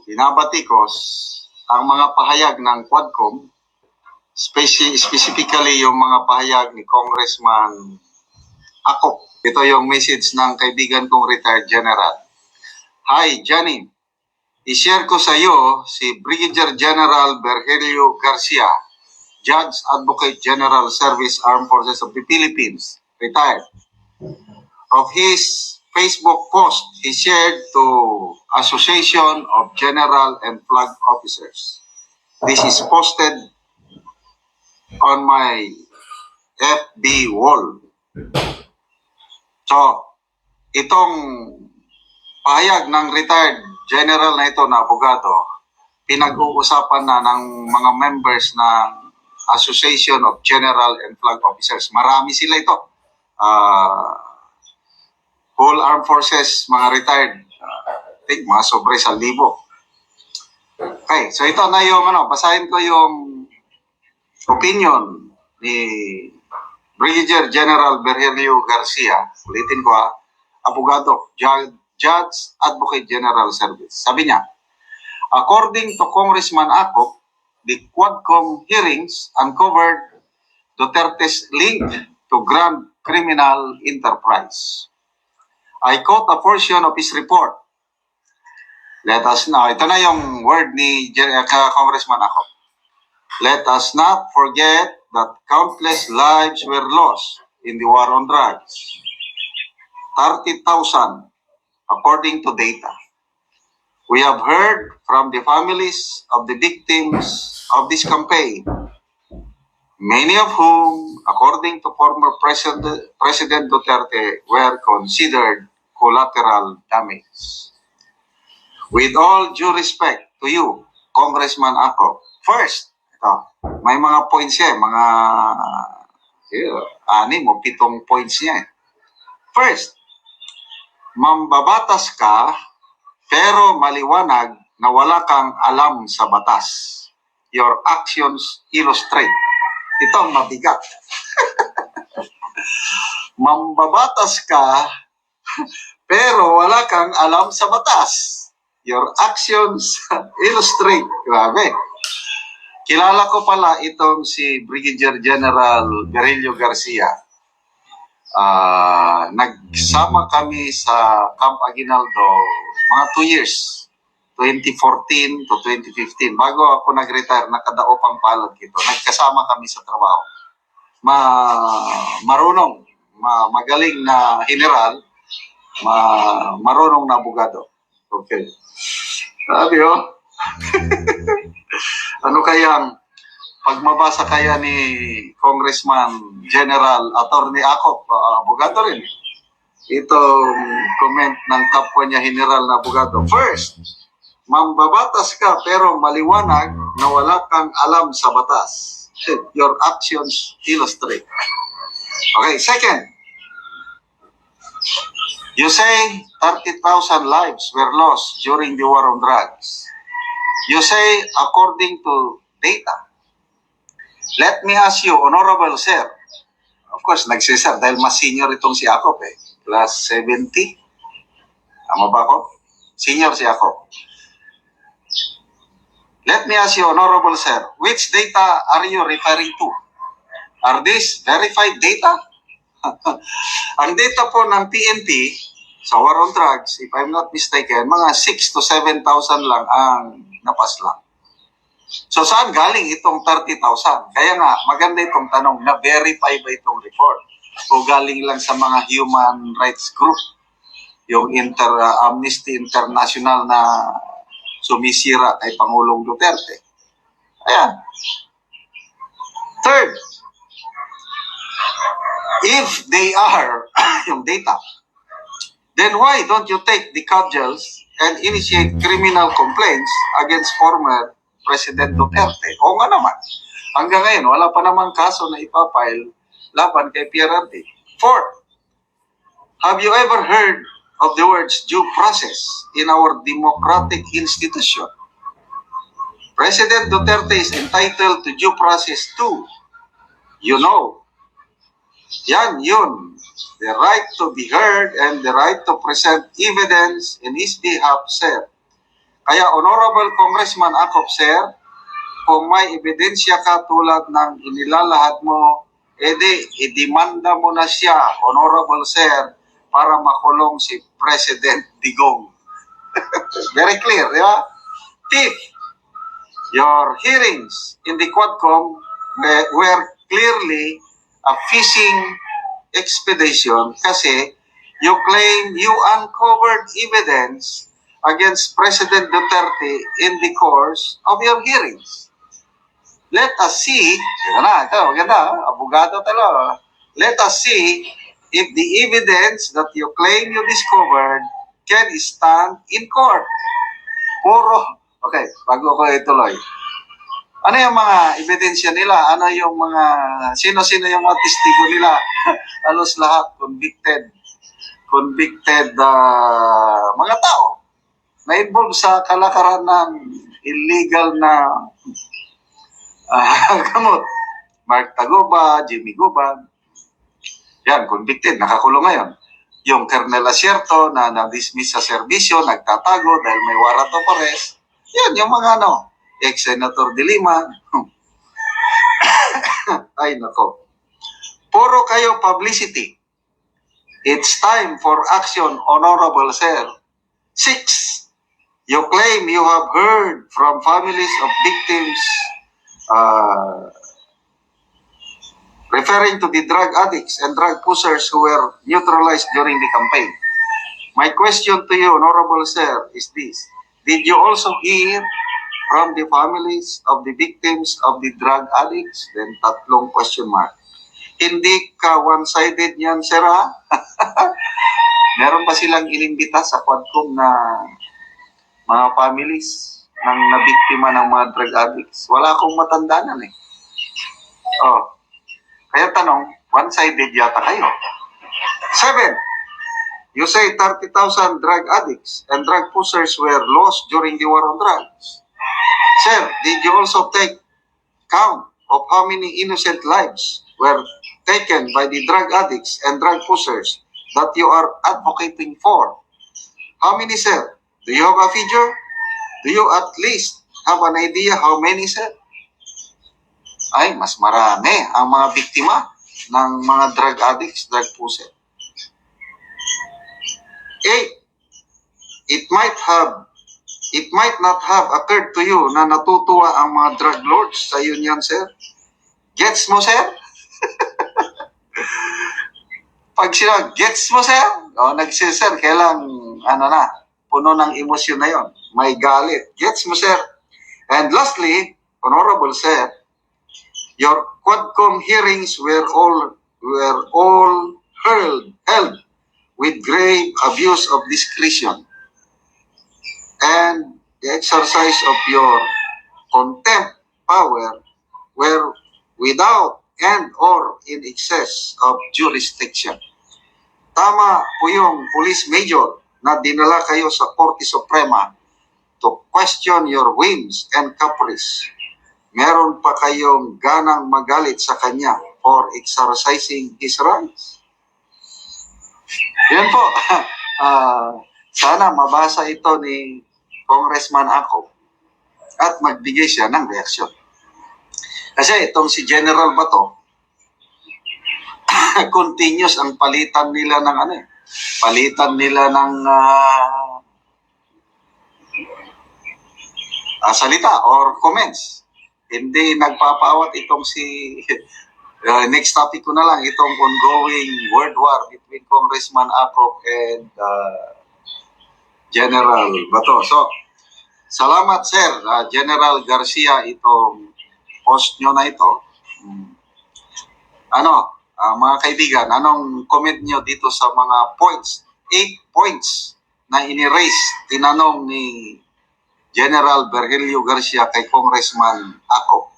binabati ko ang mga pahayag ng Quadcom, specifically yung mga pahayag ni Congressman Ako. Ito yung message ng kaibigan kong retired general. Hi, Johnny. I-share ko sa iyo si Brigadier General Virgilio Garcia, Judge Advocate General Service Armed Forces of the Philippines, retired. Of his Facebook post, he shared to Association of General and Flag Officers. This is posted on my FB wall. So, itong pahayag ng retired general na ito na abogado, pinag-uusapan na ng mga members ng Association of General and Flag Officers. Marami sila ito. Whole Armed Forces, mga retired, I think mga sobre 1,000. Okay, so ito na yung, basahin ko yung opinion ni Brigadier General Virgilio Garcia. Ulitin ko abogado, Judge Advocate General Service. Sabi niya, according to Congressman Ako, the Quadcom hearings uncovered Duterte's link to grand criminal enterprise. I quote a portion of his report. Let us now, ito na yung word ni Congressman Ako. Let us not forget that countless lives were lost in the war on drugs. 30,000, according to data. We have heard from the families of the victims of this campaign, many of whom, according to former President Duterte, were considered collateral damage. With all due respect to you, Congressman Ako, first, may mga points yan, mga 6 o 7 points yan. First, mambabatas ka pero maliwanag na wala kang alam sa batas. Your actions illustrate. Ito ang mabigat. Mambabatas ka pero wala kang alam sa batas. Your actions illustrate. Grabe. Kilala ko pala itong si Brigadier General Virgilio Garcia. Nagsama kami sa Camp Aguinaldo mga 2 years. 2014 to 2015. Bago ako nag-retire, nakadaopang palad kito. Nagkasama kami sa trabaho. Marunong, magaling na general, marunong na abogado. Okay. Sabi ano kayang pag mabasa kaya ni Congressman General Attorney Ako, abogado rin. Itong comment ng kapwa niya general na abogado. First, mambabatas ka pero maliwanag na wala kang alam sa batas. Your actions illustrate. Okay, second. You say 30,000 lives were lost during the war on drugs. You say according to data. Let me ask you, Honorable Sir. Of course, nagsisir dahil mas senior itong si Akop Class 70. Tama ba ako? Senior si Akop. Let me ask you, Honorable Sir, which data are you referring to? Are these verified data? Ang data po ng PNP sa war on drugs, if I'm not mistaken, mga 6,000 to 7,000 lang ang napaslang. So saan galing itong 30,000? Kaya nga, maganda itong tanong, na-verify ba itong report? O galing lang sa mga human rights group? Yung Amnesty International na sumisira kay Pangulong Duterte. Ayan. Third, if they are yung data, then why don't you take the cudgels and initiate criminal complaints against former President Duterte? O nga naman, hanggang ngayon, wala pa namang kaso na ipapile laban kay PRRD. Fourth, have you ever heard of the words due process in our democratic institution? President Duterte is entitled to due process too. You know, yun. The right to be heard and the right to present evidence in his behalf, sir. Kaya Honorable Congressman Acop, sir, kung may ebidensya ka tulad ng inilalahad mo, edi, idemanda mo na siya, Honorable Sir, para makulong si President Digong. Very clear, di ba? Fifth, your hearings in the Quadcom were clearly a fishing expedition kasi you claim you uncovered evidence against President Duterte in the course of your hearings. Let us see, ito, maganda, abogado talo. Let us see if the evidence that you claim you discovered can stand in court. Okay, bago ko ituloy. Ano yung mga ebidensya nila? Ano yung mga, sino-sino yung mga testigo nila? Halos lahat convicted mga tao na involved sa kalakaran ng illegal na gamot. Mark Taguba, Jimmy Guban. Yan, convicted, nakakulong ngayon. Yung Colonel Asierto na na-dismiss sa serbisyo, nagtatago dahil may warrant of arrest. Yan, yung mga ex-Senator De Lima. Ay, nako. Puro kayo publicity. It's time for action, Honorable Sir. 6. You claim you have heard from families of victims referring to the drug addicts and drug pushers who were neutralized during the campaign. My question to you, Honorable Sir, is this. Did you also hear from the families of the victims of the drug addicts? Then tatlong question mark. Hindi ka one-sided yan, sir, ha? Meron ba silang inimbita sa Quadcom na mga families ng nabiktima ng mga drug addicts? Wala akong matandaanan eh. Kaya tanong, one-sided yata kayo. 7. You say 30,000 drug addicts and drug pushers were lost during the war on drugs. Sir, did you also take count of how many innocent lives were taken by the drug addicts and drug pushers that you are advocating for? How many, sir? Do you have a figure? Do you at least have an idea how many, sir? Ay, mas marami ang mga biktima ng mga drug addicts, drug pushers. 8. It might not have occurred to you na natutuwa ang mga drug lords sa union, sir. Gets mo, sir? Pag sila, gets mo, sir? Nagsisir, kailang, puno ng emosyon na yon. May galit. Gets mo, sir? And lastly, Honorable Sir, your Quadcom hearings were all held with grave abuse of discretion and the exercise of your contempt power were without and or in excess of jurisdiction. Tama po yung Police Major na dinala kayo sa Korte Suprema to question your whims and caprice. Meron pa kayong ganang magalit sa kanya for exercising his rights. Yan po. Sana mabasa ito ni Congressman Acop at magbigay siya ng reaksyon. Kasi itong si General Bato, continuous ang palitan nila ng salita or comments. Hindi nagpapaawat itong si next topic ko na lang, itong ongoing word war between Congressman Acop and General Bato. So, salamat sir, General Garcia, itong post nyo na ito. Mga kaibigan, anong comment nyo dito sa mga points? 8 points na tinanong ni General Virgilio Garcia kay Congressman Acop.